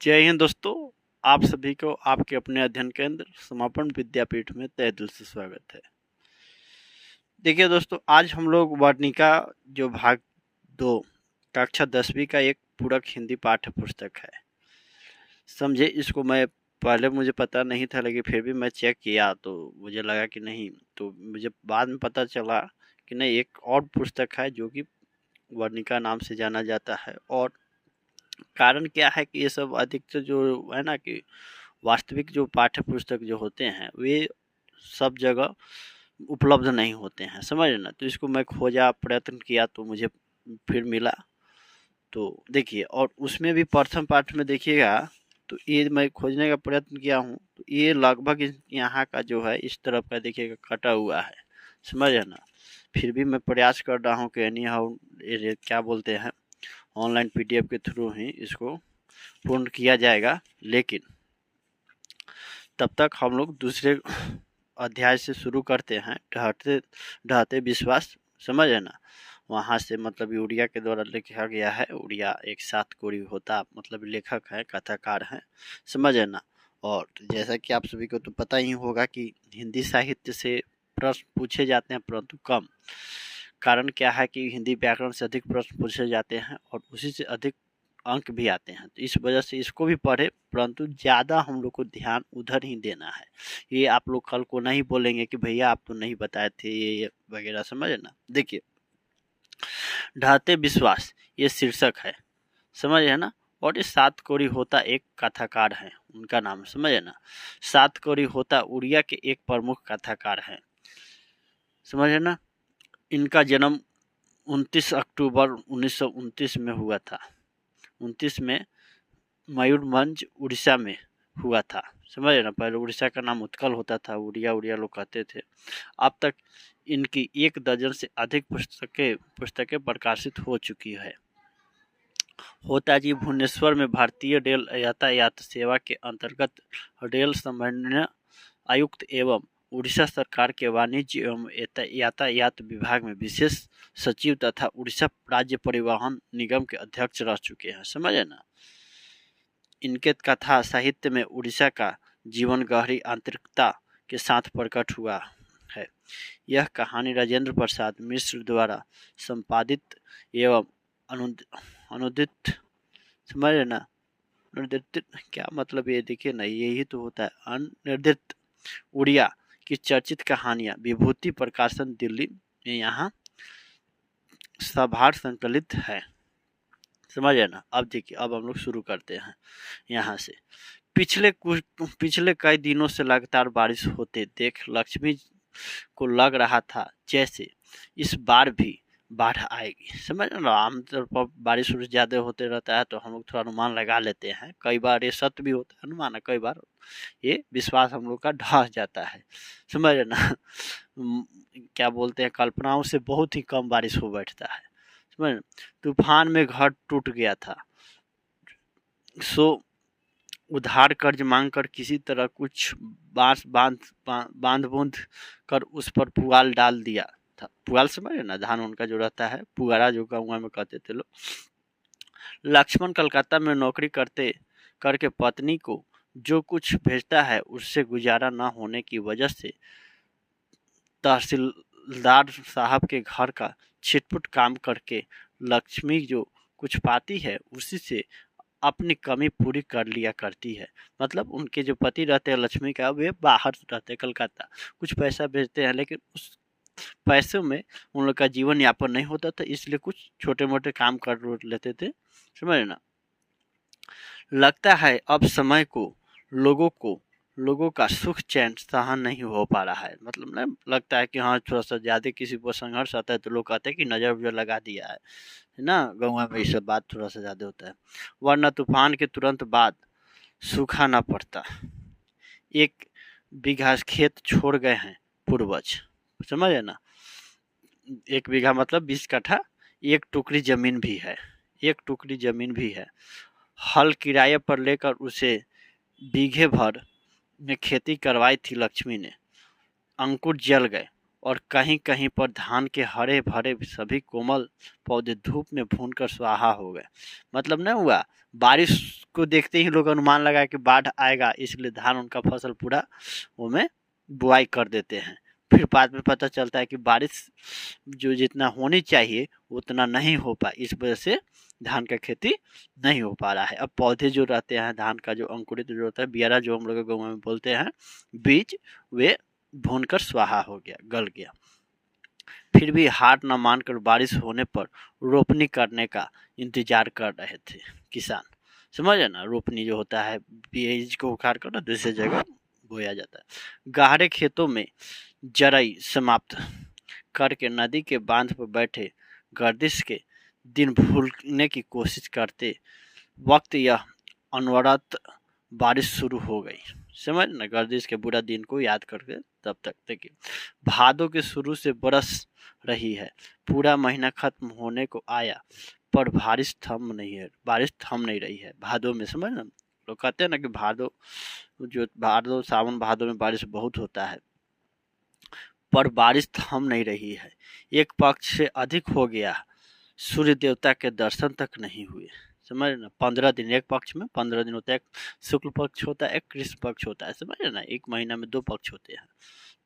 जय हिंद दोस्तों। आप सभी को आपके अपने अध्ययन केंद्र समापन विद्यापीठ में तहे दिल से स्वागत है। देखिए दोस्तों, आज हम लोग वर्णिका जो भाग 2 कक्षा 10वीं का एक पूरक हिंदी पाठ्य पुस्तक है। समझे, इसको मैं पहले मुझे पता नहीं था, लेकिन फिर भी मैं चेक किया तो मुझे लगा कि नहीं, तो मुझे बाद में पता चला कि नहीं, एक और पुस्तक है जो कि वर्णिका नाम से जाना जाता है। और कारण क्या है कि ये सब अधिकतर जो है ना कि वास्तविक जो पाठ्य पुस्तक जो होते हैं वे सब जगह उपलब्ध नहीं होते हैं, समझ ना। तो इसको मैं खोजा, प्रयत्न किया तो मुझे फिर मिला। तो देखिए, और उसमें भी प्रथम पाठ में देखिएगा तो ये मैं खोजने का प्रयत्न किया हूँ, तो ये लगभग यहाँ का जो है इस तरफ का देखिएगा कटा हुआ है, समझ ना। फिर भी मैं प्रयास कर रहा हूँ कि एनी हाउ क्या बोलते हैं, ऑनलाइन पीडीएफ के थ्रू ही इसको पूर्ण किया जाएगा। लेकिन तब तक हम लोग दूसरे अध्याय से शुरू करते हैं, ढहते ढहते विश्वास, समझ है ना। वहाँ से मतलब यूरिया के द्वारा लिखा गया है। यूरिया एक सात कोरी होता, मतलब लेखक है, कथाकार है, समझ है ना। और जैसा कि आप सभी को तो पता ही होगा कि हिंदी साहित्य से प्रश्न पूछे जाते हैं, परंतु कम। कारण क्या है कि हिंदी व्याकरण से अधिक प्रश्न पूछे जाते हैं और उसी से अधिक अंक भी आते हैं। तो इस वजह से इसको भी पढ़े, परंतु ज़्यादा हम लोग को ध्यान उधर ही देना है। ये आप लोग कल को नहीं बोलेंगे कि भैया आप तो नहीं बताए थे ये वगैरह, समझे ना। देखिए, ढाते विश्वास ये शीर्षक है, समझ है ना। और ये सात कोरी होता एक कथाकार है, उनका नाम समझे ना। सात कोरी होता उड़िया के एक प्रमुख कथाकार हैं, समझ है ना। इनका जन्म 29 अक्टूबर 1929 में हुआ था। 29 में मयूरभंज उड़ीसा में हुआ था, समझ ना। पहले उड़ीसा का नाम उत्कल होता था, उड़िया उड़िया लोग कहते थे। अब तक इनकी 1 दर्जन से अधिक पुस्तकें प्रकाशित हो चुकी है। होताजी भुवनेश्वर में भारतीय रेल यातायात सेवा के अंतर्गत रेल समन्वय आयुक्त एवं उड़ीसा सरकार के वाणिज्य एवं यातायात विभाग में विशेष सचिव तथा उड़ीसा राज्य परिवहन निगम के अध्यक्ष रह चुके हैं, समझे ना। इनके कथा साहित्य में उड़ीसा का जीवन गहरी आंतरिकता के साथ प्रकट हुआ है। यह कहानी राजेंद्र प्रसाद मिश्र द्वारा संपादित एवं अनुदित, समझ ना। अनुदित क्या मतलब, ये देखिए ना, यही तो होता है अनिर्दित उड़िया की चर्चित कहानियां विभूति प्रकाशन दिल्ली में यहाँ सभार संकलित है, समझे ना। अब देखिए, अब हम लोग शुरू करते हैं यहाँ से। पिछले कई दिनों से लगातार बारिश होते देख लक्ष्मी को लग रहा था जैसे इस बार भी बाढ़ आएगी, समझ ना। आमतौर पर बारिश ज़्यादा होते रहता है तो हम लोग थोड़ा अनुमान लगा लेते हैं। कई बार ये सत्य भी होता है अनुमान, कई बार ये विश्वास हम लोग का ढह जाता है, समझ ना। क्या बोलते हैं, कल्पनाओं से बहुत ही कम बारिश हो बैठता है, समझ। तूफान में घर टूट गया था, सो उधार कर्ज मांगकर किसी तरह कुछ बांस बांध बूंद कर उस पर पुआल डाल दिया था। पुआल समझे ना, धान उनका जो रहता है, पुआरा जो गाँव में कहते थे लोग। लक्ष्मण कलकत्ता में नौकरी करके पत्नी को जो कुछ भेजता है उससे गुजारा न होने की वजह से तहसीलदार साहब के घर का छिटपुट काम करके लक्ष्मी जो कुछ पाती है उसी से अपनी कमी पूरी कर लिया करती है। मतलब उनके जो पति रहते हैं लक्ष्मी का, वे बाहर रहते हैं कलकत्ता, कुछ पैसा भेजते हैं, लेकिन उस पैसों में उन लोग का जीवन यापन नहीं होता था, इसलिए कुछ छोटे मोटे काम कर लेते थे, समझ ना। लगता है अब समय को लोगों का सुख चैन सहन नहीं हो पा रहा है। मतलब ना, लगता है कि हाँ थोड़ा सा ज़्यादा किसी पर संघर्ष आता है तो लोग कहते हैं कि नज़र वजर लगा दिया है ना। गाँव में ये सब बात थोड़ा सा ज़्यादा होता है। वरना तूफान के तुरंत बाद सूखा ना पड़ता। 1 बीघा खेत छोड़ गए हैं पूर्वज, समझे ना। 1 बीघा मतलब 20 कट्ठा, 1 टुकड़ी जमीन भी है, 1 टुकड़ी जमीन भी है। हल किराए पर लेकर उसे बीघे भर में खेती करवाई थी लक्ष्मी ने। अंकुर जल गए और कहीं कहीं पर धान के हरे भरे सभी कोमल पौधे धूप में भूनकर स्वाहा हो गए। मतलब नहीं हुआ, बारिश को देखते ही लोग अनुमान लगा कि बाढ़ आएगा, इसलिए धान उनका फसल पूरा वो में बुआई कर देते हैं। फिर बाद में पता चलता है कि बारिश जो जितना होनी चाहिए उतना नहीं हो पाई, इस वजह से धान का खेती नहीं हो पा रहा है। अब पौधे जो रहते हैं धान का, जो अंकुरित जो होता है बियारा, जो हम लोग गाँव में बोलते हैं बीज, वे भूनकर स्वाहा हो गया, गल गया। फिर भी हार न मानकर बारिश होने पर रोपनी करने का इंतजार कर रहे थे किसान। समझ है ना, रोपनी जो होता है बीज को उखाड़ कर ना दूसरी जगह बोया जाता है। गहरे खेतों में जरई समाप्त करके नदी के बांध पर बैठे गर्दिश के दिन भूलने की कोशिश करते वक्त यह अनवरत बारिश शुरू हो गई। समझ ना, गर्दिश के बुरा दिन को याद करके तब तक देखिए भादों के शुरू से बरस रही है, पूरा महीना खत्म होने को आया पर बारिश थम नहीं रही है भादों में। समझ ना, लोग कहते हैं ना कि भादो सावन भादों में बारिश बहुत होता है, पर बारिश थम नहीं रही है। एक पक्ष से अधिक हो गया, सूर्य देवता के दर्शन तक नहीं हुए। समझ ना, 15 दिन, एक पक्ष में 15 दिन होता है, एक शुक्ल पक्ष होता है, एक कृष्ण पक्ष होता है। समझ ना, एक महीना में 2 पक्ष होते हैं,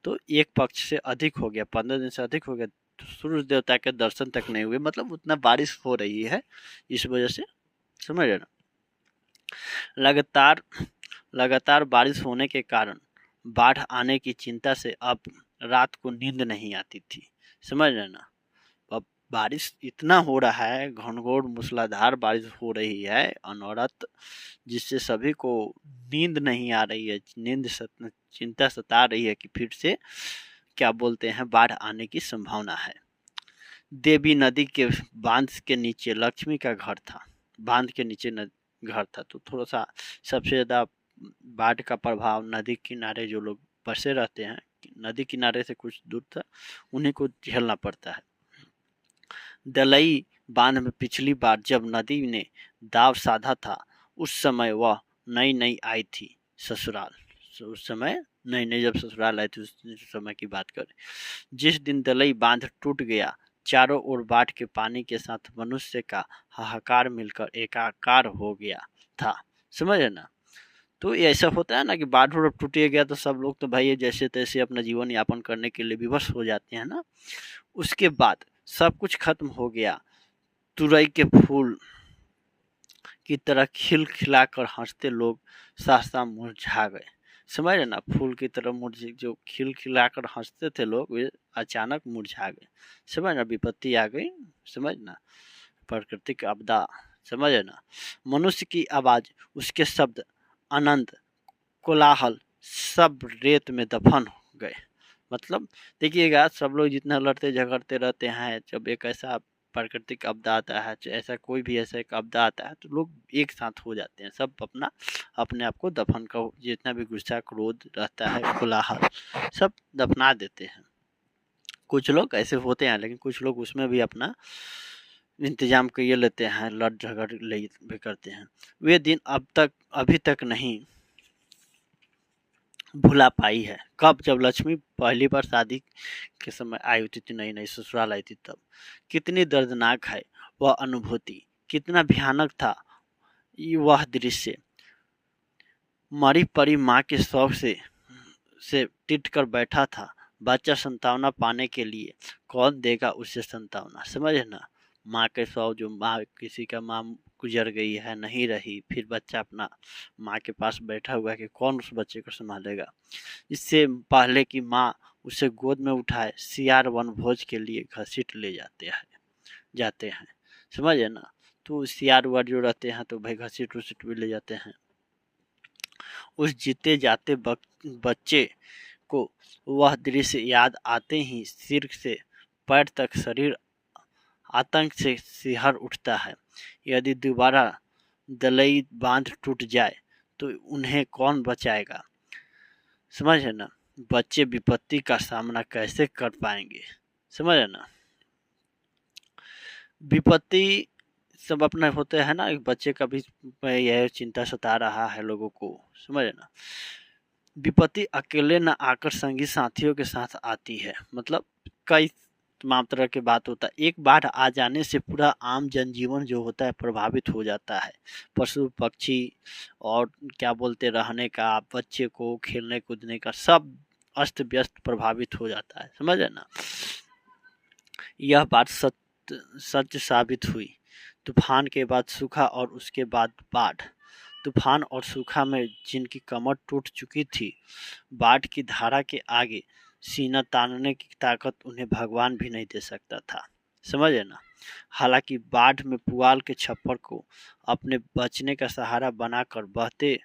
तो एक पक्ष से अधिक हो गया, 15 दिन से अधिक हो गया, तो सूर्य देवता के दर्शन तक नहीं हुए, मतलब उतना बारिश हो रही है, इस वजह से। समझ रहे ना, लगातार बारिश होने के कारण बाढ़ आने की चिंता से अब रात को नींद नहीं आती थी। समझ रहे ना, अब बारिश इतना हो रहा है, घनघोर मूसलाधार बारिश हो रही है अनवरत, जिससे सभी को नींद नहीं आ रही है, चिंता सता रही है कि फिर से क्या बोलते हैं बाढ़ आने की संभावना है। देवी नदी के बांध के नीचे लक्ष्मी का घर था, बांध के नीचे घर था, तो थोड़ा सा सबसे ज़्यादा बाढ़ का प्रभाव नदी किनारे जो लोग बसे रहते हैं, नदी किनारे से कुछ दूर था, उन्हीं को झेलना पड़ता है। दलई बांध में पिछली बार जब नदी ने दाव साधा था, उस समय वह नई आई थी ससुराल। उस समय नई जब ससुराल आई थी, उस समय की बात करें। जिस दिन दलई बांध टूट गया, चारों ओर बाढ़ के पानी के साथ मनुष्य का हाहाकार मिलकर एकाकार हो गया था। समझ है ना, तो ऐसा होता है ना कि बाढ़ टूट गया तो सब लोग तो भाई जैसे तैसे अपना जीवन यापन करने के लिए विवश हो जाते हैं ना। उसके बाद सब कुछ खत्म हो गया, तुरई के फूल की तरह खिलखिलाकर हंसते लोग सहसा मुरझा गए। समझ रहे ना, फूल की तरह जो खिलखिलाकर हंसते थे लोग, वे अचानक मुरझा गए। समझ ना, विपत्ति आ गई। समझ ना, प्राकृतिक आपदा। समझ ना, मनुष्य की आवाज, उसके शब्द, आनंद, कोलाहल सब रेत में दफन हो गए। मतलब देखिएगा, सब लोग जितना लड़ते झगड़ते रहते हैं, जब एक ऐसा प्राकृतिक आपदा आता है, ऐसा कोई भी ऐसा एक आपदा आता है, तो लोग एक साथ हो जाते हैं, सब अपने आप को दफन का जितना भी गुस्सा क्रोध रहता है, कोलाहल सब दफना देते हैं। कुछ लोग ऐसे होते हैं, लेकिन कुछ लोग उसमें भी अपना इंतजाम कर लेते हैं, लड़ झगड़ भी करते हैं। वे दिन अभी तक नहीं भुला पाई है। कब? जब लक्ष्मी पहली बार शादी के समय आई होती थी, नई ससुराल आई थी तब। कितनी दर्दनाक है वह अनुभूति, कितना भयानक था वह दृश्य। मरी पड़ी माँ के शौक से टिट कर बैठा था बच्चा, संतावना पाने के लिए। कौन देगा उसे संतावना? समझे ना, माँ के शौक, जो माँ, किसी का माँ गुजर गई है, नहीं रही, फिर बच्चा अपना माँ के पास बैठा हुआ है कि कौन उस बच्चे को संभालेगा। इससे पहले कि माँ उसे गोद में उठाए, सियार वनभोज के लिए घसीट ले जाते हैं। समझे ना, तो सियार वार जो रहते हैं तो भाई घसीट उसीट भी ले जाते हैं। उस जीते जाते बच्चे को वह दृश्य याद आते ही सिर से पैर तक शरीर आतंक से सिहर उठता है। यदि दोबारा दलई बांध टूट जाए तो उन्हें कौन बचाएगा? समझ है ना, बच्चे विपत्ति का सामना कैसे कर पाएंगे? समझ है ना, विपत्ति सब अपना होते हैं ना, एक बच्चे का भी यह चिंता सता रहा है लोगों को। समझ है ना, विपत्ति अकेले न आकर संगी साथियों के साथ आती है। मतलब कई तमाम तरह की बात होता है। एक बाढ़ आ जाने से पूरा आम जनजीवन जो होता है प्रभावित हो जाता है। पशु पक्षी और क्या बोलते रहने का, बच्चे को खेलने कूदने का, सब अस्त व्यस्त प्रभावित हो जाता है। समझ है ना। यह बात सच साबित हुई। तूफान के बाद सूखा और उसके बाद बाढ़। तूफान और सूखा में जिनकी कमर टूट चुकी थी, बाढ़ की धारा के आगे सीना तानने की ताकत उन्हें भगवान भी नहीं दे सकता था। समझे ना। हालांकि बाढ़ में पुआल के छप्पर को अपने बचने का सहारा बनाकर बहते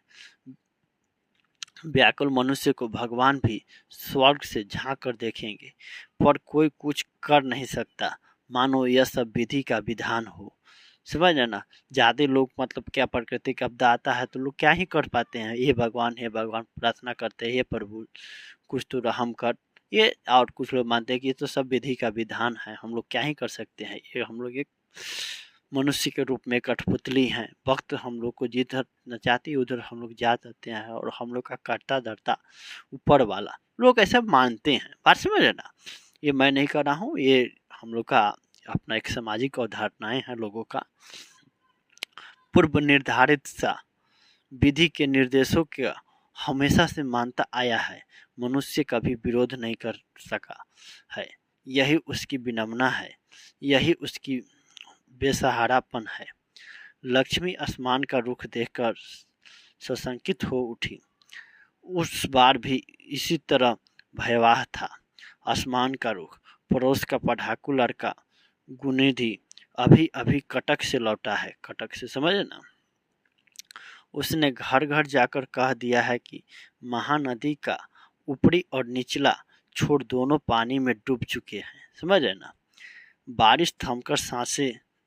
व्याकुल मनुष्य को भगवान भी स्वर्ग से झांक कर देखेंगे, पर कोई कुछ कर नहीं सकता, मानो यह सब विधि का विधान हो। समझ ना। ज्यादा लोग मतलब क्या, प्राकृतिक आपदा आता है तो लोग क्या ही कर पाते हैं, हे भगवान प्रार्थना करते हैं, हे प्रभु कुछ तो रहम कर। ये और कुछ लोग मानते हैं कि ये तो सब विधि का विधान है, हम लोग क्या ही कर सकते हैं, ये हम लोग एक मनुष्य के रूप में कठपुतली हैं। वक्त हम लोग को जिधर नचाती उधर हम लोग जा सकते हैं, और हम लोग का करता धरता ऊपर वाला, लोग ऐसा मानते हैं। बात समझ है ना। ये मैं नहीं कर रहा हूँ, ये हम लोग का अपना एक सामाजिक अवधारणाएं हैं लोगों का। पूर्व निर्धारित सा विधि के निर्देशों के हमेशा से मानता आया है, मनुष्य कभी विरोध नहीं कर सका है। यही उसकी विनम्रता है, यही उसकी बेसहारापन है। लक्ष्मी आसमान का रुख देखकर सशंकित हो उठी। उस बार भी इसी तरह भयावह था। आसमान का रुख। पड़ोस का पढ़ाकू लड़का गुनिधि अभी अभी कटक से लौटा है। कटक से समझे ना। उसने घर घर जाकर कह दिया है कि महानदी का ऊपरी और निचला छोर दोनों पानी में डूब चुके हैं। समझे ना। बारिश थमकर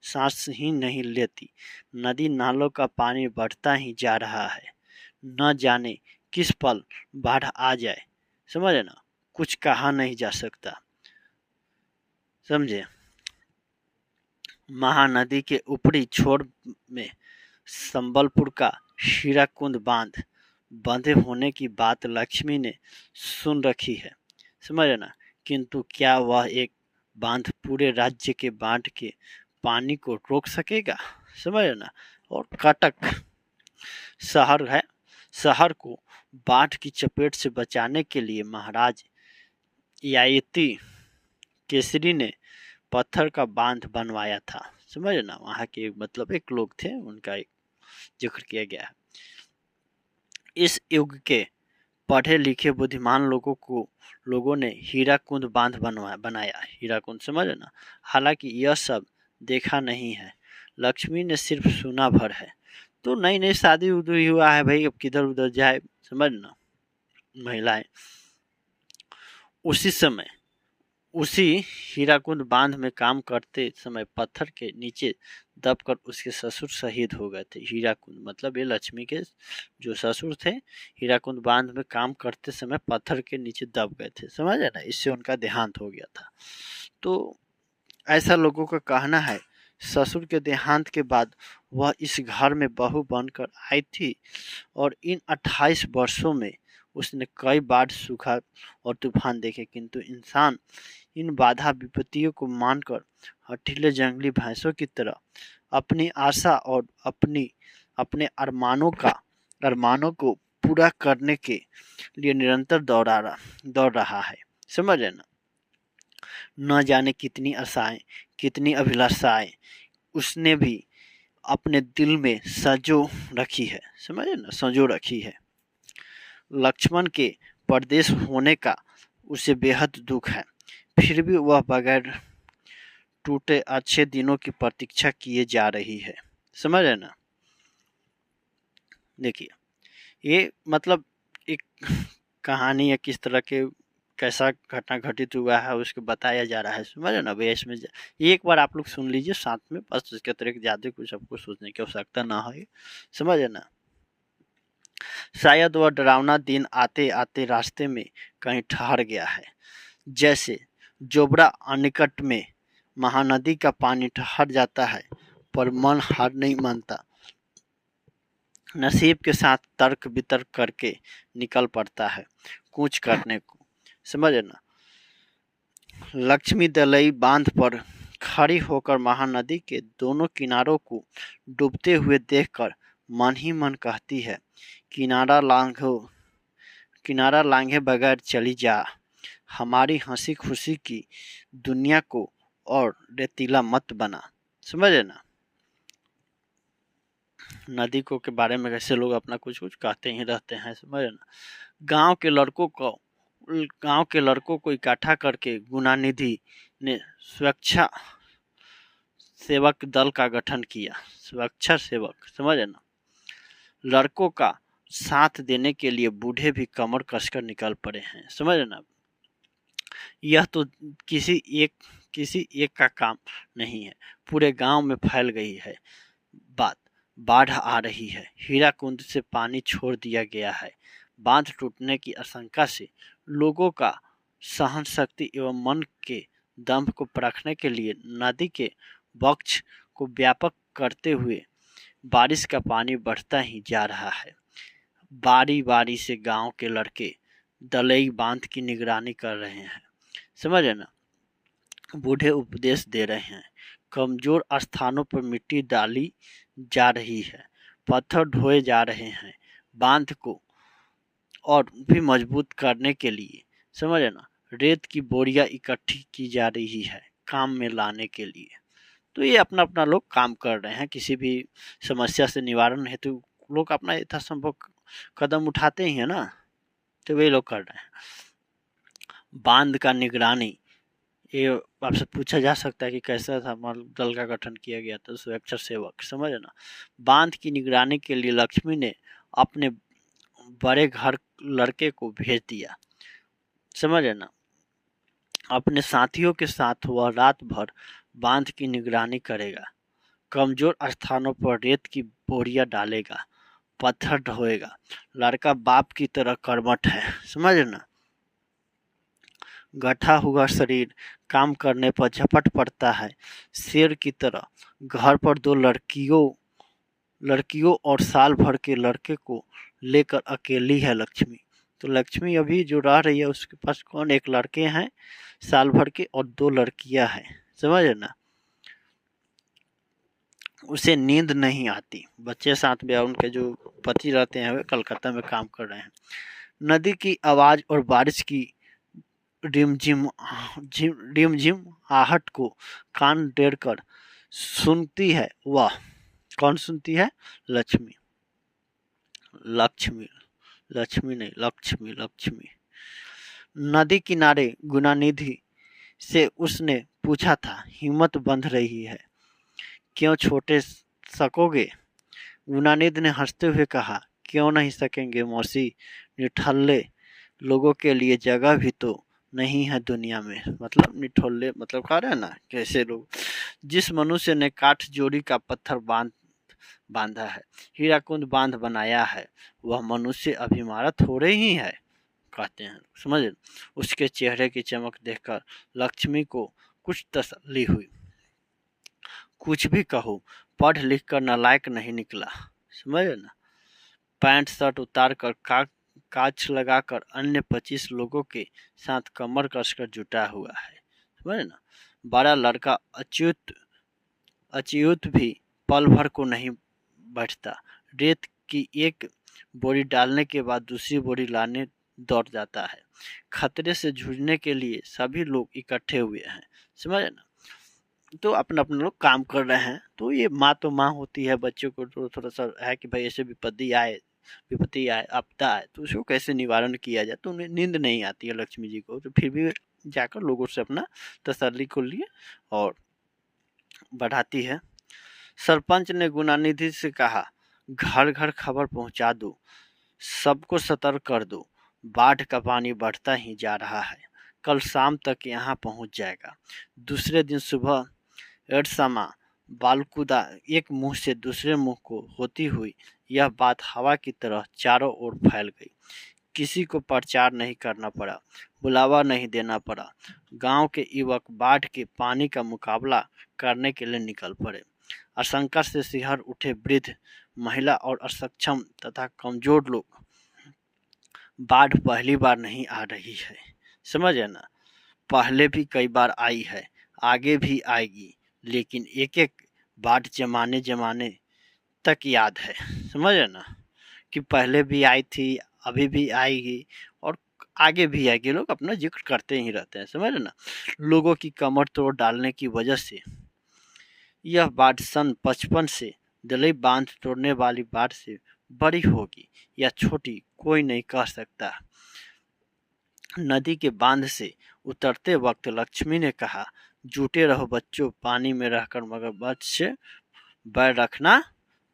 सांस ही नहीं लेती। नदी नालों का पानी बढ़ता ही जा रहा है। न जाने किस पल बाढ़ आ जाए। समझे ना। कुछ कहा नहीं जा सकता। समझे। महानदी के ऊपरी छोर में संबलपुर का हीराकुंद बांध बंधे होने की बात लक्ष्मी ने सुन रखी है। समझे ना। किंतु क्या वह एक बांध पूरे राज्य के बाढ़ के पानी को रोक सकेगा। समझ ना। और कटक शहर है। शहर को बाढ़ की चपेट से बचाने के लिए महाराज यायती केसरी ने पत्थर का बांध बनवाया था। समझ ना। वहाँ के मतलब एक लोग थे, उनका एक जिक्र किया गया है। इस युग के पढ़े लिखे बुद्धिमान लोगों ने हीराकुंद बांध बनाया। हीराकुंद समझ ना। हालांकि यह सब देखा नहीं है, लक्ष्मी ने सिर्फ सुना भर है। तो नई नई शादी उदी हुआ है भाई, अब किधर उधर जाए। समझ ना। महिलाएं उसी हीराकुंद बांध में काम करते समय पत्थर के नीचे दबकर उसके ससुर शहीद हो गए थे। हीराकुंद मतलब ये लक्ष्मी के जो ससुर थे, हीराकुंद बांध में काम करते समय पत्थर के नीचे दब गए थे। समझ है ना। इससे उनका देहांत हो गया था। तो ऐसा लोगों का कहना है। ससुर के देहांत के बाद वह इस घर में बहू बनकर आई थी, और इन 28 वर्षों में उसने कई बार सूखा और तूफान देखे, किंतु इंसान इन बाधा विपत्तियों को मानकर हठीले जंगली भैंसों की तरह अपनी आशा और अपने अरमानों को पूरा करने के लिए निरंतर दौड़ रहा है। समझ रहे ना। न जाने कितनी आशाएं, कितनी अभिलाषाएं उसने भी अपने दिल में संजो रखी है। समझे ना। संजो रखी है। लक्ष्मण के परदेश होने का उसे बेहद दुख है, फिर भी वह बगैर टूटे अच्छे दिनों की प्रतीक्षा किए जा रही है। समझ रहे ना। देखिए, ये मतलब एक कहानी है, किस तरह के कैसा घटना घटित हुआ है उसको बताया जा रहा है। समझ ना भैया। इसमें एक बार आप लोग सुन लीजिए साथ में, बस इसके तरह ज़्यादा कुछ आपको सोचने की आवश्यकता ना है। समझ ना। शायद वह डरावना दिन आते आते रास्ते में कहीं ठहर गया है। जैसे जोबरा अनिकट में महानदी का पानी ठहर जाता है, पर मन हार नहीं मानता। नसीब के साथ तर्क वितर्क करके निकल पड़ता है कूच करने को, समझे ना। लक्ष्मी दलई बांध पर खड़ी होकर महानदी के दोनों किनारों को डूबते हुए देखकर मन ही मन कहती है, किनारा लांघे बगैर चली जा, हमारी हंसी खुशी की दुनिया को और रेतीला मत बना, समझे ना। नदी को के बारे में कैसे लोग अपना कुछ कुछ कहते ही रहते हैं, समझे ना। गांव के लड़कों को इकट्ठा करके गुणानिधि ने सुरक्षा सेवक दल का गठन किया। सुरक्षा सेवक, समझे ना। लड़कों का साथ देने के लिए बूढ़े भी कमर कसकर निकल पड़े हैं, समझे ना। यह तो किसी एक का काम नहीं है, पूरे गांव में फैल गई है बात। बाढ़ आ रही है, हीराकुंड से पानी छोड़ दिया गया है। बांध टूटने की आशंका से लोगों का सहन शक्ति एवं मन के दम्भ को परखने के लिए नदी के वक्ष को व्यापक करते हुए बारिश का पानी बढ़ता ही जा रहा है। बारी बारी से गांव के लड़के दलई बांध की निगरानी कर रहे हैं, समझे ना। बूढ़े उपदेश दे रहे हैं, कमजोर स्थानों पर मिट्टी डाली जा रही है, पत्थर ढोए जा रहे हैं, बांध को और भी मजबूत करने के लिए, समझे ना। रेत की बोरियां इकट्ठी की जा रही है काम में लाने के लिए। तो ये अपना अपना लोग काम कर रहे हैं, किसी भी समस्या से निवारण हेतु तो लोग अपना यथासंभव कदम उठाते ही है ना, तो वे लोग कर रहे हैं। बांध का निगरानी, ये आपसे पूछा जा सकता है कि कैसा था दल का गठन किया गया था, सुरक्षा सेवक, समझे ना। बांध की निगरानी के लिए लक्ष्मी ने अपने बड़े घर लड़के को भेज दिया, समझे ना। अपने साथियों के साथ वह रात भर बांध की निगरानी करेगा, कमजोर स्थानों पर रेत की बोरियां डालेगा, पत्थर ढोएगा। लड़का बाप की तरह कर्मठ है, समझे ना। गठा हुआ शरीर काम करने पर झपट पड़ता है शेर की तरह। घर पर दो लड़कियों और साल भर के लड़के को लेकर अकेली है लक्ष्मी। तो लक्ष्मी अभी जो रह रही है उसके पास कौन, एक लड़के हैं साल भर के और दो लड़कियां हैं, समझे ना। उसे नींद नहीं आती, बच्चे साथ में उनके जो पति रहते हैं वे कलकत्ता में काम कर रहे हैं। नदी की आवाज और बारिश की रिमझिम रिमझिम आहट को कान टेढ़ कर सुनती है वह। कौन सुनती है? लक्ष्मी। लक्ष्मी लक्ष्मी नहीं, लक्ष्मी लक्ष्मी। नदी किनारे गुणानिधि से उसने पूछा था, हिम्मत बंध रही है, क्यों छोटे सकोगे? गुणानिधि ने हंसते हुए कहा, क्यों नहीं सकेंगे मौसी, निठल्ले लोगों के लिए जगह भी तो नहीं है दुनिया में। मतलब निठोले मतलब कह रहे हैं ना, कैसे लोग। जिस मनुष्य ने काठ जोड़ी का पत्थर बांधा है, हीराकुंड बांध बनाया है, वह मनुष्य अभी हमारा थोड़े ही है, कहते हैं, समझे। उसके चेहरे की चमक देखकर लक्ष्मी को कुछ तसल्ली हुई। कुछ भी कहो, पढ़ लिख कर नालायक नहीं निकला, समझे ना। पैंट शर्ट उतार कर काछ लगाकर अन्य 25 लोगों के साथ कमर कसकर जुटा हुआ है, समझे ना। बड़ा लड़का अच्युत भी पल भर को नहीं बैठता। रेत की एक बोरी डालने के बाद दूसरी बोरी लाने दौड़ जाता है। खतरे से जूझने के लिए सभी लोग इकट्ठे हुए हैं, समझे ना। तो अपना अपना लोग काम कर रहे हैं। तो ये माँ तो माँ होती है, बच्चों को तो थोड़ा सा है कि भाई ऐसे विपत्ति आए आपदा आए तो उसको कैसे निवारण किया जाए। तो उन्हें नींद नहीं आती है लक्ष्मी जी को, तो फिर भी जाकर लोगों से अपना तसल्ली को लिए और बढ़ाती है। सरपंच ने गुणानिधि से कहा, घर घर खबर पहुंचा दो, सबको सतर्क कर दो, बाढ़ का पानी बढ़ता ही जा रहा है, कल शाम तक यहाँ पहुंच जाएगा। दूसरे दिन सुबह एडसमा बालकुदा एक मुंह से दूसरे मुंह को होती हुई यह बात हवा की तरह चारों ओर फैल गई। किसी को प्रचार नहीं करना पड़ा, बुलावा नहीं देना पड़ा। गांव के युवक बाढ़ के पानी का मुकाबला करने के लिए निकल पड़े। आशंका से सिहर उठे वृद्ध महिला और असक्षम तथा कमजोर लोग। बाढ़ पहली बार नहीं आ रही है, समझे ना, पहले भी कई बार आई है, आगे भी आएगी, लेकिन एक एक बाढ़ जमाने जमाने तक याद है, समझे ना, कि पहले भी आई थी, अभी भी आएगी और आगे भी आएगी। लोग अपना जिक्र करते ही रहते हैं, समझे ना। लोगों की कमर तोड़ डालने की वजह से यह बाढ़ सन 55 से दलई बांध तोड़ने वाली बाढ़ से बड़ी होगी या छोटी कोई नहीं कह सकता। नदी के बांध से उतरते वक्त लक्ष्मी ने कहा, जुटे रहो बच्चों, पानी में रहकर मगरमच्छ से बैर रखना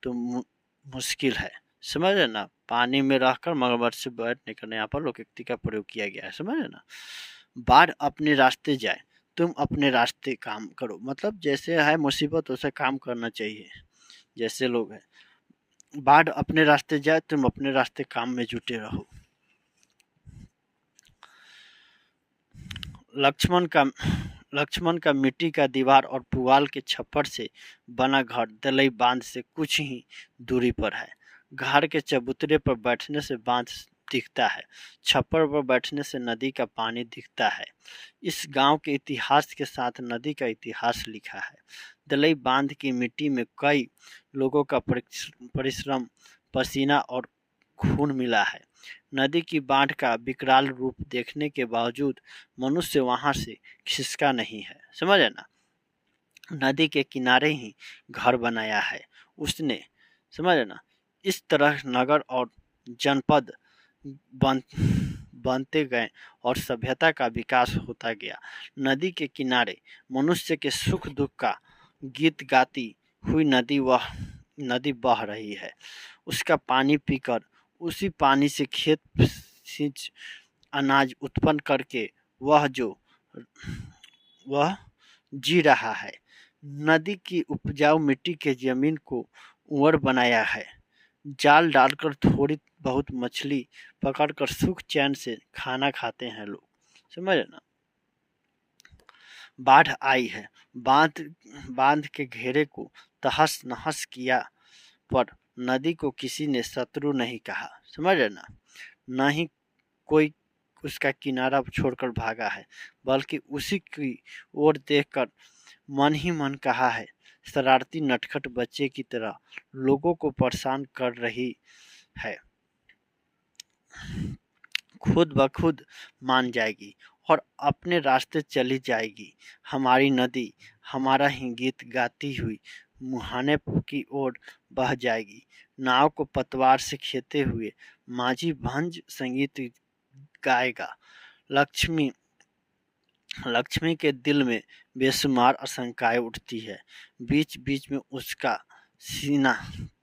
तो मुश्किल है, समझ रहे ना। पानी में रहकर मगरमच्छ से बैर नहीं करना, यहाँ पर लोकोक्ति का प्रयोग किया गया है, समझ रहे ना। बाढ़ अपने रास्ते जाए, तुम अपने रास्ते काम करो, मतलब जैसे है मुसीबत वैसे काम करना चाहिए, जैसे लोग हैं। बाढ़ अपने रास्ते जाए, तुम अपने रास्ते काम में जुटे रहो। लक्ष्मण का मिट्टी का दीवार और पुआल के छप्पर से बना घर दलई बांध से कुछ ही दूरी पर है। घर के चबूतरे पर बैठने से बांध दिखता है, छप्पर पर बैठने से नदी का पानी दिखता है। इस गांव के इतिहास के साथ नदी का इतिहास लिखा है। दलई बांध की मिट्टी में कई लोगों का परिश्रम, पसीना और खून मिला है। नदी की बाढ़ का विकराल रूप देखने के बावजूद मनुष्य वहां से खिसका नहीं है, समझे ना। नदी के किनारे ही घर बनाया है उसने, समझे ना। इस तरह नगर और जनपद बनते गए और सभ्यता का विकास होता गया। नदी के किनारे मनुष्य के सुख दुख का गीत गाती हुई नदी बह रही है। उसका पानी पीकर, उसी पानी से खेत सींच अनाज उत्पन्न करके वह जी रहा है। नदी की उपजाऊ मिट्टी के जमीन को उर्वर बनाया है। जाल डालकर थोड़ी बहुत मछली पकड़कर सुख चैन से खाना खाते हैं लोग, समझे ना। बाढ़ आई है, बांध के घेरे को तहस नहस किया, पर नदी को किसी ने शत्रु नहीं कहा, समझ रहे ना। न ही कोई उसका किनारा छोड़कर भागा है, बल्कि उसी की ओर देखकर मन ही मन कहा है, शरारती नटखट बच्चे की तरह लोगों को परेशान कर रही है, खुद ब खुद मान जाएगी और अपने रास्ते चली जाएगी। हमारी नदी हमारा ही गीत गाती हुई मुहाने की ओर बह जाएगी। नाव को पतवार से खेते हुए माझी भंज संगीत गाएगा। लक्ष्मी के दिल में बेशुमार आशंकाएं उठती है। बीच बीच में उसका सीना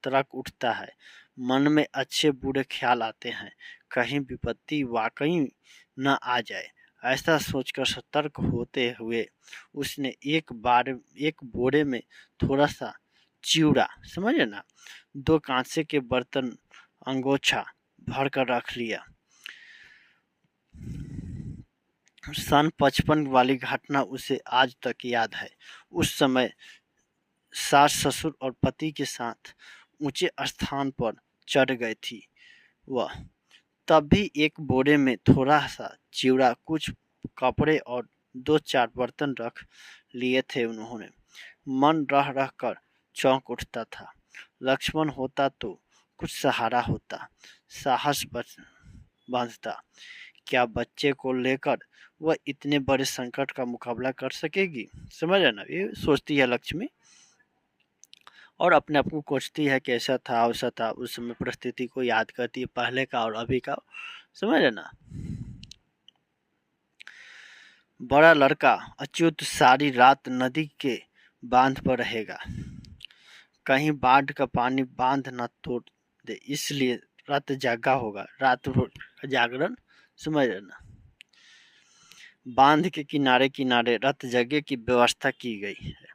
तरक उठता है। मन में अच्छे बुरे ख्याल आते हैं, कहीं विपत्ति वाकई न आ जाए। ऐसा सोचकर सतर्क होते हुए उसने एक बोरे में थोड़ा सा चिवड़ा, समझे ना, 2 कांसे के बर्तन अंगोछा भर कर रख लिया। सन 55 वाली घटना उसे आज तक याद है। उस समय सास ससुर और पति के साथ ऊंचे स्थान पर चढ़ गई थी वह। तब भी एक बोरे में थोड़ा सा चिवड़ा, कुछ कपड़े और 2-4 बर्तन रख लिए थे उन्होंने। मन रह रह कर चौंक उठता था। लक्ष्मण होता तो कुछ सहारा होता, साहस बांधता। क्या बच्चे को लेकर वह इतने बड़े संकट का मुकाबला कर सकेगी, समझ रहे ना। ये सोचती है लक्ष्मी और अपने आप को कोसती है कि ऐसा था वैसा था। उस समय परिस्थिति को याद करती है, पहले का और अभी का, समझ रहे ना। बड़ा लड़का अच्युत सारी रात नदी के बांध पर रहेगा, कहीं बाढ़ का पानी बांध न तोड़ दे, इसलिए रात जागा होगा, रात भर जागरण, समझ रहे ना। बांध के किनारे किनारे रत जगह की व्यवस्था की गई है।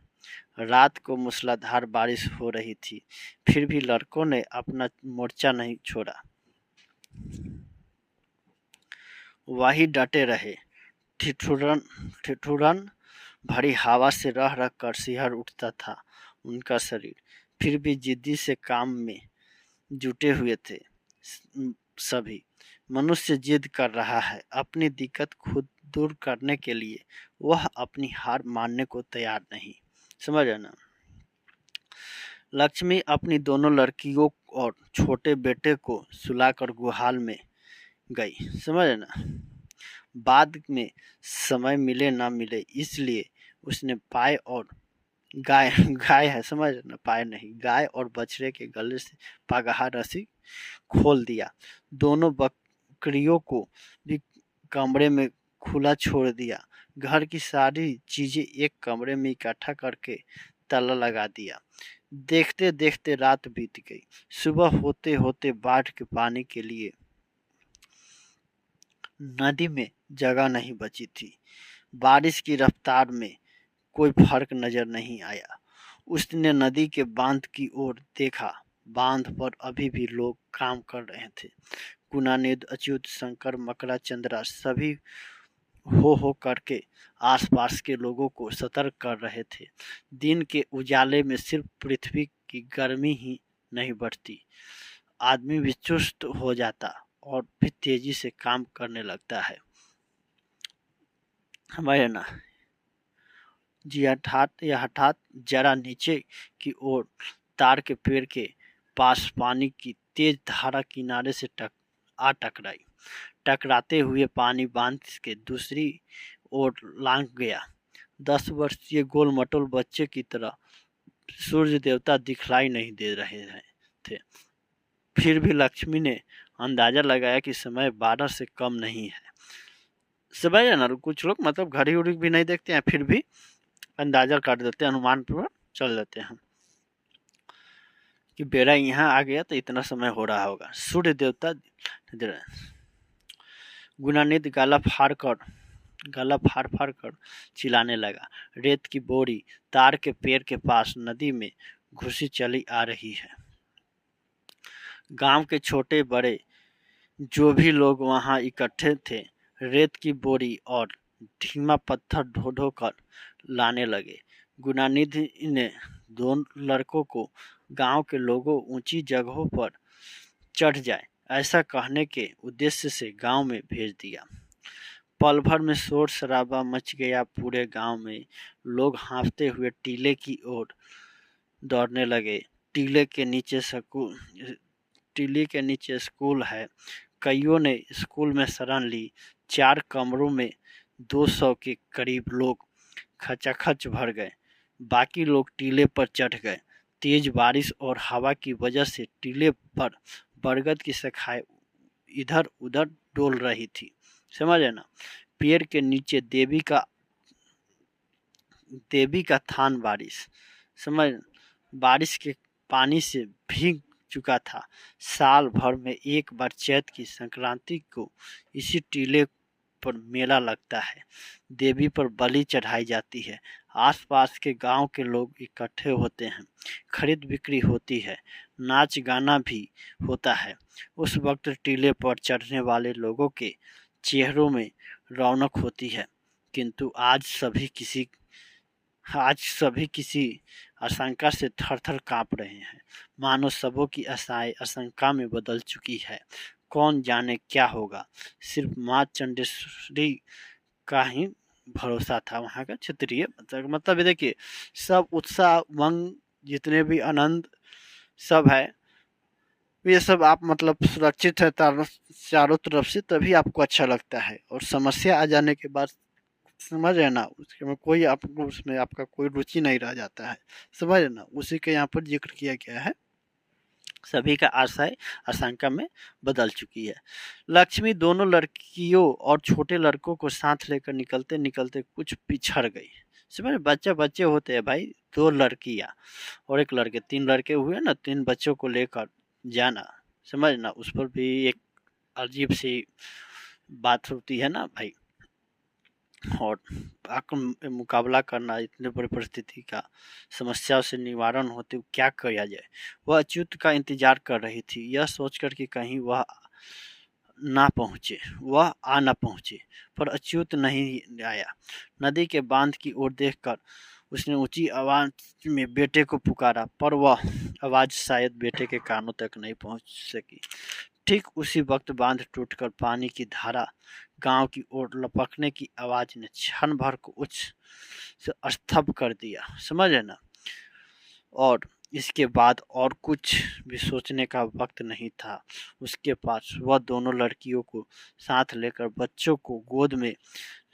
रात को मूसलाधार बारिश हो रही थी, फिर भी लड़कों ने अपना मोर्चा नहीं छोड़ा। वही डटे रहे। ठिठुरन भरी हवा से रह रह कर सिहर उठता था उनका शरीर, फिर भी जिद्दी से काम में जुटे हुए थे। सभी मनुष्य जिद कर रहा है, अपनी दिक्कत खुद दूर करने के लिए वह अपनी हार मानने को तैयार नहीं। समझ रहे ना। लक्ष्मी अपनी दोनों लड़कियों और छोटे बेटे को सुलाकर गुहाल में गई। समझ रहे ना। बाद में समय मिले ना मिले इसलिए उसने पाए और गाय गाय है, समझ ना, पाए नहीं, गाय और बछड़े के गले से पगहा रस्सी खोल दिया। दोनों बकरियों को भी कमरे में खुला छोड़ दिया। घर की सारी चीजें एक कमरे में इकट्ठा करके ताला लगा दिया। देखते देखते रात बीत गई। सुबह होते होते बाढ़ के पानी के लिए नदी में जगह नहीं बची थी। बारिश की रफ्तार में कोई फर्क नजर नहीं आया। उसने नदी के बांध की ओर देखा। बांध पर अभी भी लोग काम कर रहे थे। गुणानिध, अच्युत, शंकर, मकरा, चंद्रा सभी हो करके आसपास के लोगों को सतर्क कर रहे थे। दिन के उजाले में सिर्फ पृथ्वी की गर्मी ही नहीं बढ़ती, आदमी भी चुस्त हो जाता और फिर तेजी से काम करने लगता है। हमारे ना जी हठात जरा नीचे की ओर तार के पेड़ के पास पानी की तेज धारा किनारे से टकराई। टकराते हुए पानी बांध के दूसरी ओर लांग गया। 10 वर्षीय गोल मटोल बच्चे की तरह सूर्य देवता दिखलाई नहीं दे रहे थे। फिर भी लक्ष्मी ने अंदाजा लगाया कि समय 12 से कम नहीं है। समझ ना। कुछ लोग मतलब घड़ी उड़ी भी नहीं देखते हैं, फिर भी अंदाजा कर देते हैं, अनुमान पर चल देते हैं कि बेड़ा यहाँ आ गया तो इतना समय हो रहा होगा। सूर्य देवता गुणानिध गाला फाड़ फाड़ कर चिल्लाने लगा। रेत की बोरी तार के पेड़ के पास नदी में घुसी चली आ रही है। गांव के छोटे बड़े जो भी लोग वहां इकट्ठे थे रेत की बोरी और धीमा पत्थर ढो ढो कर लाने लगे। गुणानिधि ने दोनों लड़कों को गांव के लोगों ऊंची जगहों पर चढ़ जाए ऐसा कहने के उद्देश्य से गांव में भेज दिया। पल भर में शोर शराबा मच गया। पूरे गांव में लोग हाँफते हुए टीले की ओर दौड़ने लगे। टीले के नीचे स्कूल है। कईयों ने स्कूल में शरण ली। 4 कमरों में 200 के करीब लोग खचाखच भर गए। बाकी लोग टीले पर चढ़ गए। तेज बारिश और हवा की वजह से टीले पर बरगद की शाखाएं इधर उधर डोल रही थी। समझे ना। पेड़ के नीचे देवी का थान बारिश के पानी से भीग चुका था। साल भर में एक बार चैत की संक्रांति को इसी टीले पर मेला लगता है। देवी पर बलि चढ़ाई जाती है। आसपास के गांव के लोग इकट्ठे होते हैं। खरीद बिक्री होती है। नाच गाना भी होता है। उस वक्त टीले पर चढ़ने वाले लोगों के चेहरों में रौनक होती है। किंतु आज सभी किसी आशंका से थर-थर कांप रहे हैं। मानो सबों की आशाएं आशंका में बदल चुकी है। कौन जाने क्या होगा। सिर्फ माँ चंडेश्वरी का ही भरोसा था। वहाँ का क्षेत्रीय मतलब ये देखिए, सब उत्साह उमंग जितने भी आनंद सब है, ये सब आप मतलब सुरक्षित है चारों तरफ से, तभी आपको अच्छा लगता है। और समस्या आ जाने के बाद समझ रहे ना, उसके में कोई आपको उसमें आपका कोई रुचि नहीं रह जाता है। समझ रहे ना। उसी के यहाँ पर जिक्र किया गया है। सभी का आशय आशंका में बदल चुकी है। लक्ष्मी दोनों लड़कियों और छोटे लड़कों को साथ लेकर निकलते निकलते कुछ पिछड़ गई। समझ, बच्चे होते हैं भाई। 2 लड़कियां और 1 लड़के, 3 लड़के हुए ना। 3 बच्चों को लेकर जाना, समझ ना, उस पर भी एक अजीब सी बात होती है ना भाई। और मुकाबला करना इतने बड़ी परिस्थिति का, समस्याओं से निवारण होते हुए क्या किया जाए। वह अच्युत का इंतजार कर रही थी, यह सोचकर कि कहीं वह आ ना पहुंचे, पर अच्युत नहीं आया। नदी के बांध की ओर देखकर उसने ऊंची आवाज में बेटे को पुकारा, पर वह आवाज शायद बेटे के कानों तक नहीं पहुंच सकी। ठीक उसी वक्त बांध टूटकर पानी की धारा गांव की ओर लपकने की आवाज ने क्षण भर को उच्च से स्तब्ध कर दिया, समझे ना। और इसके बाद और कुछ भी सोचने का वक्त नहीं था उसके पास। वह दोनों लड़कियों को साथ लेकर, बच्चों को गोद में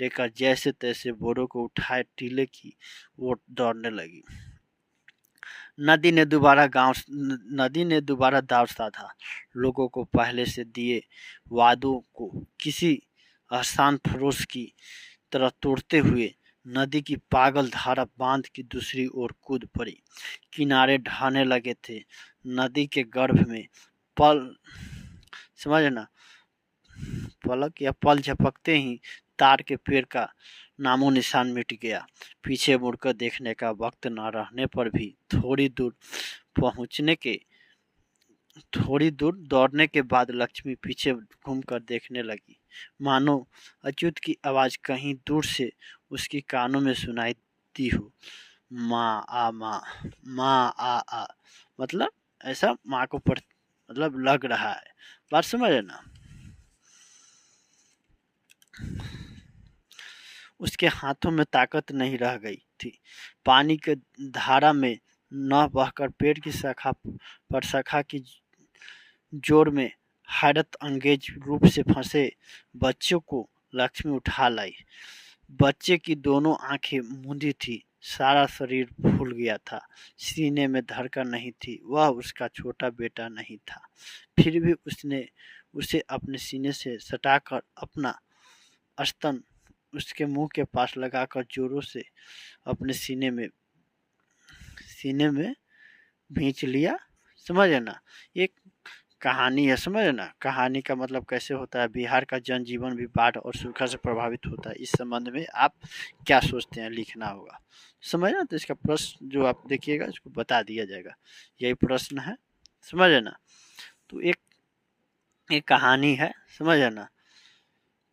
लेकर जैसे तैसे बोरों को उठाए टीले की ओर दौड़ने लगी। नदी ने दोबारा दाव साधा। लोगों को पहले से दिए वादों को किसी आसान फरोश की तरह तोड़ते हुए नदी की पागल धारा बांध की दूसरी ओर कूद पड़ी। किनारे ढहने लगे थे। नदी के गर्भ में समझ ना, पलक या पल झपकते ही तार के पेड़ का नामो निशान मिट गया। पीछे मुड़कर देखने का वक्त न रहने पर भी थोड़ी दूर दौड़ने के बाद लक्ष्मी पीछे घूमकर देखने लगी, मानो अच्युत की आवाज कहीं दूर से उसकी कानों में सुनाई दी हो। माँ आ माँ, माँ आ। मतलब ऐसा माँ को मतलब लग रहा है। बात समझे ना। उसके हाथों में ताकत नहीं रह गई थी। पानी के धारा में न बहकर पेड़ की शाखा की जोर में हैरत अंगेज रूप से फंसे बच्चों को लक्ष्मी उठा लाई। बच्चे की दोनों आंखें मूंदी थी, सारा शरीर फूल गया था, सीने में धड़कन नहीं थी। वह उसका छोटा बेटा नहीं था, फिर भी उसने उसे अपने सीने से सटाकर अपना स्तन उसके मुंह के पास लगाकर जोरों से अपने सीने में भींच लिया, समझे ना। एक कहानी है, समझे ना। कहानी का मतलब कैसे होता है। बिहार का जनजीवन भी बाढ़ और सूखा से प्रभावित होता है। इस संबंध में आप क्या सोचते हैं, लिखना होगा, समझे ना। तो इसका प्रश्न जो आप देखिएगा इसको बता दिया जाएगा, यही प्रश्न है, समझे ना। तो एक कहानी है, समझे ना।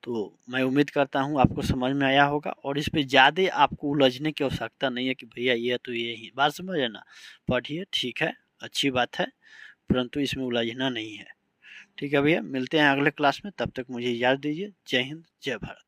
तो मैं उम्मीद करता हूँ आपको समझ में आया होगा और इस पे ज़्यादा आपको उलझने की आवश्यकता नहीं है कि भैया ये तो ये ही बात, समझे ना। पढ़िए, ठीक है, अच्छी बात है, परंतु इसमें उलझना नहीं है। ठीक है भैया, मिलते हैं अगले क्लास में। तब तक मुझे याद दीजिए। जय हिंद, जय भारत।